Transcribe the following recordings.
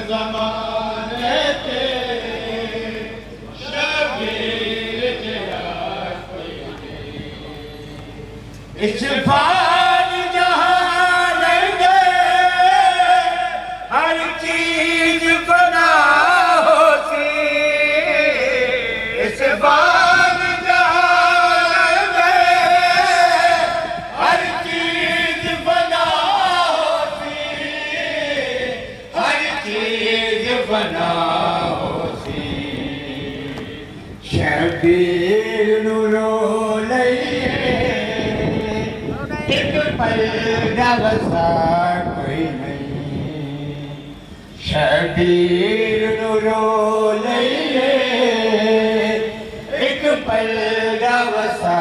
ज़माने थे शबीर जया कोई इस बार जहां लेंगे हर चीज बना होती इस बार जहां लेंगे हर चीज बना होती हर चीज बना होती शबीर नुरो पल नवसा कोई नहीं शबीर नुरो लइए एक पल नवसा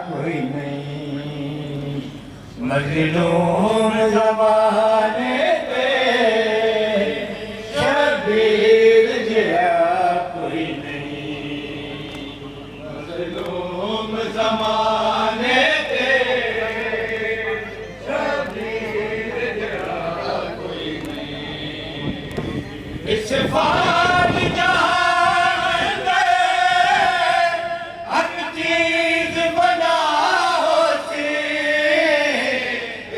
कोई नहीं मजलूम ज़माने पे शबीर जया कोई नहीं मजलूम ज़माने इस बार जहां गए हर चीज बना होती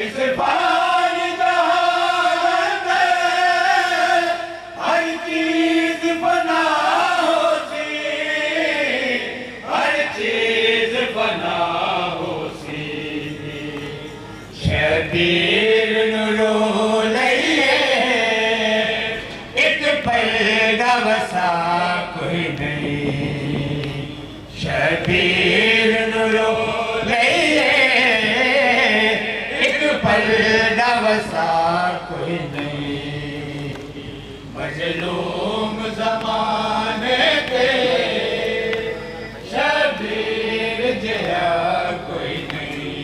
इस बार जहां गए हर चीज बना होती हर चीज बना होती शबीर नुरो वसा कोई नहीं शबीर नुरो लइए एक पल वसा कोई नहीं मजलूम ज़माने पे शबीर जया कोई नहीं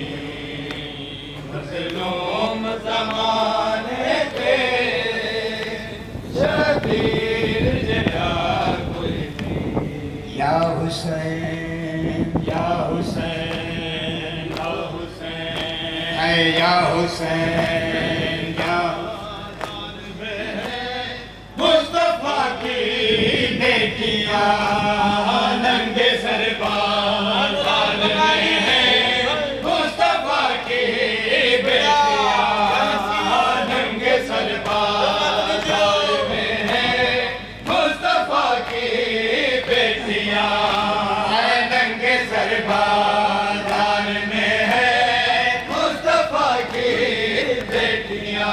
मजलूम ज़माने पे शबीर या हुसैन या हुसैन या हुसैन है या हुसैन या मुस्तफा की बेटियां नंगे सर बाज़ार में है मुस्तफा की बेटियां नंगे सर बाज़ार में है मुस्तफा की नंगे सर बाज़ार में है मुस्तफा की बेटियां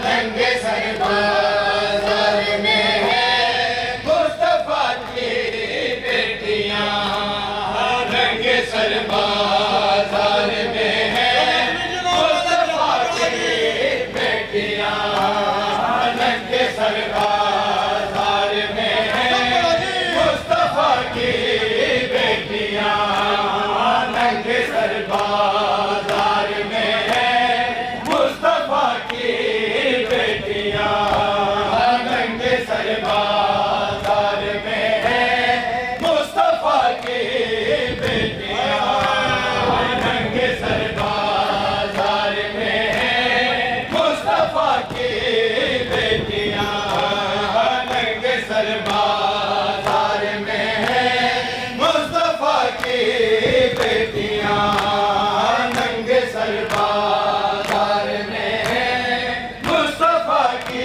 नंगे सर बाज़ार में है मुस्तफा की बेटियां नंगे सर बाज़ार में है मुस्तफा की बेटियां नंगे सर बाज़ार में है मुस्तफा की बेटियां नंगे सर बाज़ार में है मुस्तफा की बेटियां नंगे सर बाज़ार में है मुस्तफा की बेटियां नंगे सर बाज़ार में है मुस्तफा की बेटियां नंगे सर बाज़ार में है मुस्तफा की बेटियां नंगे सर बाज़ार में है मुस्तफा की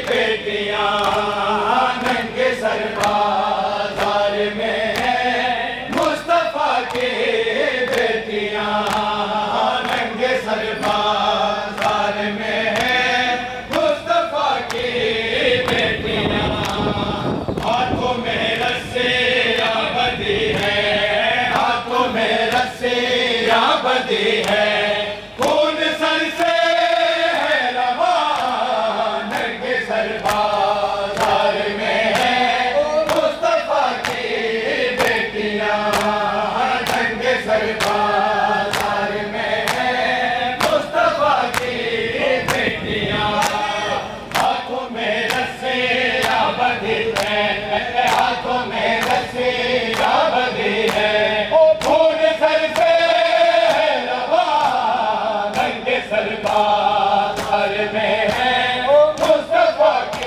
बेटियां नंगे सर बाज़ार में है मुस्तफा की बेटियां नंगे सर बाज़ार में है मुस्तफा की बेटियां हाथों में रस्सियां बंधी है हाथों में रस्सियां बंधी है खून सर से है रवा नंगे सर बाज़ार में है मुस्तफा की बेटियां नंगे सर बाज़ार में है मुस्तफा की बेटियां हाथों में रस्सियां बंधी है हाथों में रस्सियां बंधी है खून सर से है रवा नंगे सर बाज़ार में है मुस्तफा की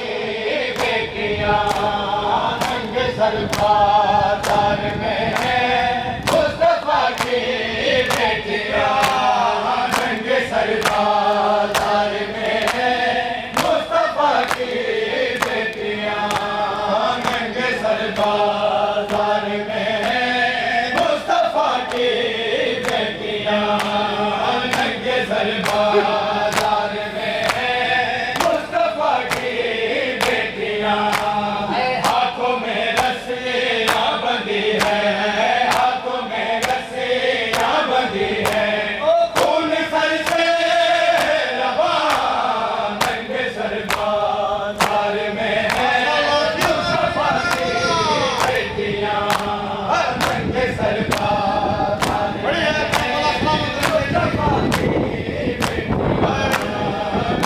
सर बाजार में है मुस्तफा की बेटियां, हाथों में रस्सियां बंधी है, हाथों में रस्सियां बंधी है, खून सर से रवान, नंगे सर बाजार में है मुस्तफा की बेटियां, नंगे सर बाजार में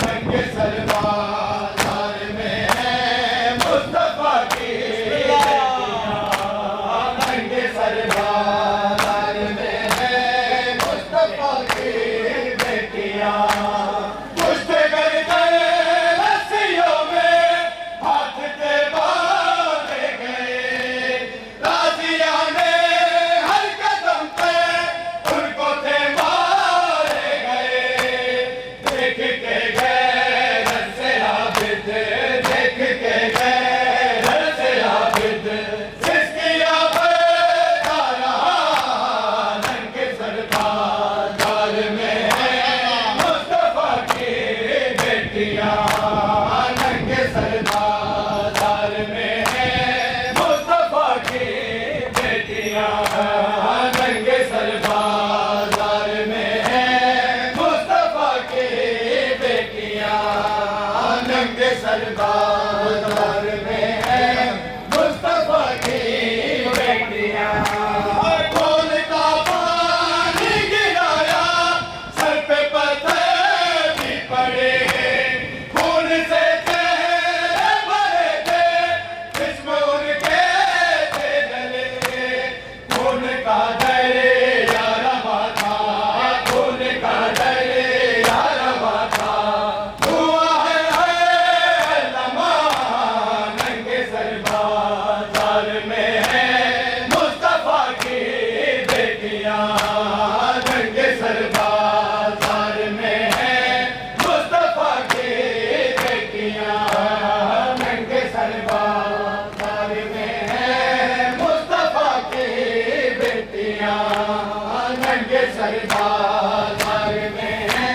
नंगे सर बाजार में है मुस्तफा की बेटियां, नंगे सर बाजार में है मुस्तफा की बेटियां, पुष्ट कर रस्सियों में हाथ के बांधे गए, राजिया ने हर कदम पे उनको थे मारे गए, देख के गैरत से आबिद, देख के गैरत से आबिद, जिसकिया बेटा रहा, नंगे सर बाजार में है मुस्तफा की बेटियां, नंगे सर बाजार में है मुस्तफा की बेटियां, नंगे सर बाजार में है मुस्तफा की बेटियां, नंगे सर बाजार में है मुस्तफा की बेटियां, खून का पानी गिराया, सर पे पत्थर भी पड़े, खून से चेहरे भरे थे, जिस्म उनके थे जले, खून का दरिया रवा था, खून का दरिया रवा था, हुआ है लम्हा, नंगे सर बाजार में है मुस्तफा की बेटियां, नंगे सर बाजार में है मुस्तफा की बेटियां, नंगे सर बाजार में है मुस्तफा की बेटियां, नंगे सर बाजार में है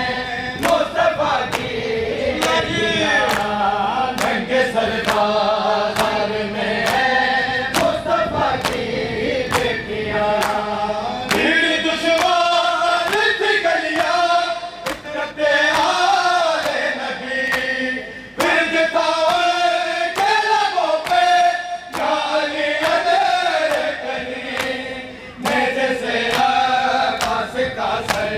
मुस्तफा की बेटियां, नंगे सर बाजार में है मुस्तफा की बेटियां, भीड़ दुश्मन थी गलियां, इतरते आए नबी, बिरद था उनके लबों पे, गालियां दे कली, मेरे से आकाश का सर,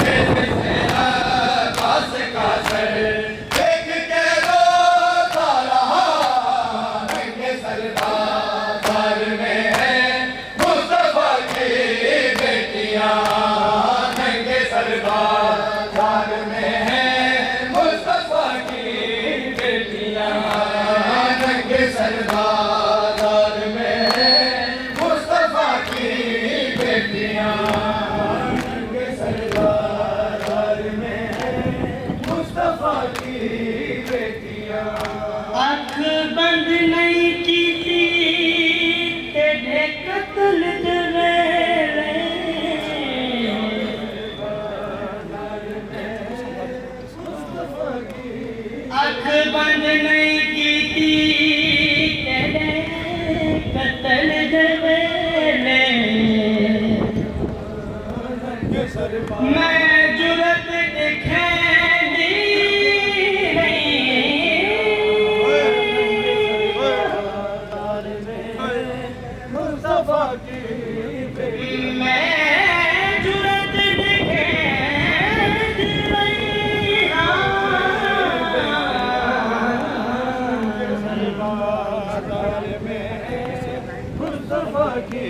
मेरे से आकाश का सर, देख के रोता रहा, नंगे सर बाजार में है मुस्तफा की बेटियां, नंगे सर बाजार में है मुस्तफा की बेटियां, नंगे सर बाजार में है मुस्तफा की बेटियां, नंगे सर बाजार में है मुस्तफा की बेटियां, आँख बंद नहीं की थी तेरे कत्ल दे वेले, आँख बंद नहीं की थी तेरे कत्ल दे वेले, मैं जुरत दिखाई मुस्तफा की बेटियां, मैं जुरत बाजार में मुस्तफा की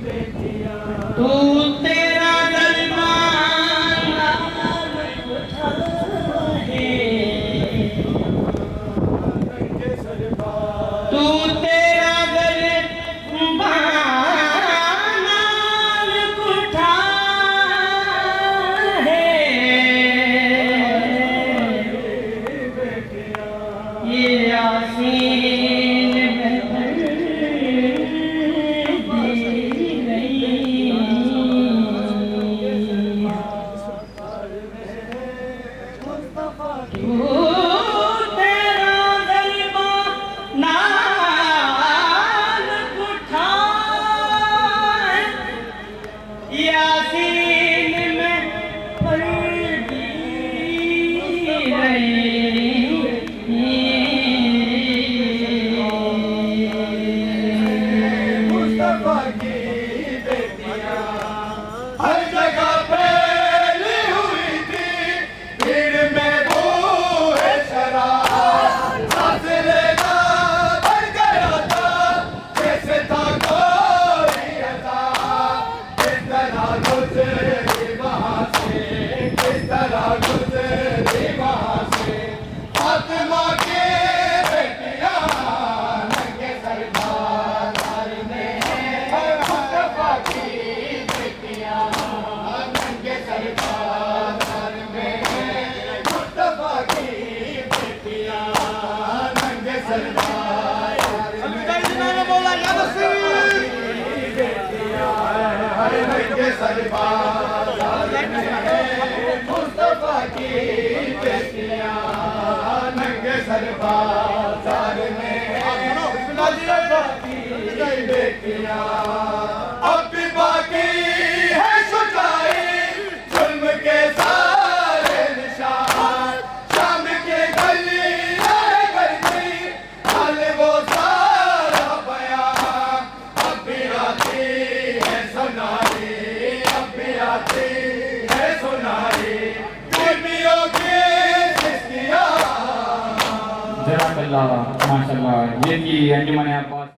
बेटियां, तू तेरा दरबार मुस्तफा की बेटियां हर जगह फैली हुई थी, भीड़ में बूहे शराब, सांस लेना बढ़ गया था, जैसे था कोई अज़ाब। किस तरह गुजरी वहाँ से, किस तरह गुजरी वहाँ से, फातिमा की बेटियां नंगे सर बाजार में, मुस्तफा की बेटियां नंगे सर बाजार में, मुस्तफा की बेटियां नंगे सर बाजार में, नंगे सर बाजार में, मुस्तफा की बेटियां नंगे सर बाजार में, मुस्तफा की बेटियां। अब भी बाकी है सच्चाई, जुल्म के सारे निशान, शाम के गलियां करती हाल वो सारा बयान। अब भी आती है सुनाई, अब भी आती है सुनाई, गर्मियों की सिस्तियां। जज़ाकल्लाह माशाल्लाह। ये थी अंजुमन अब्बास।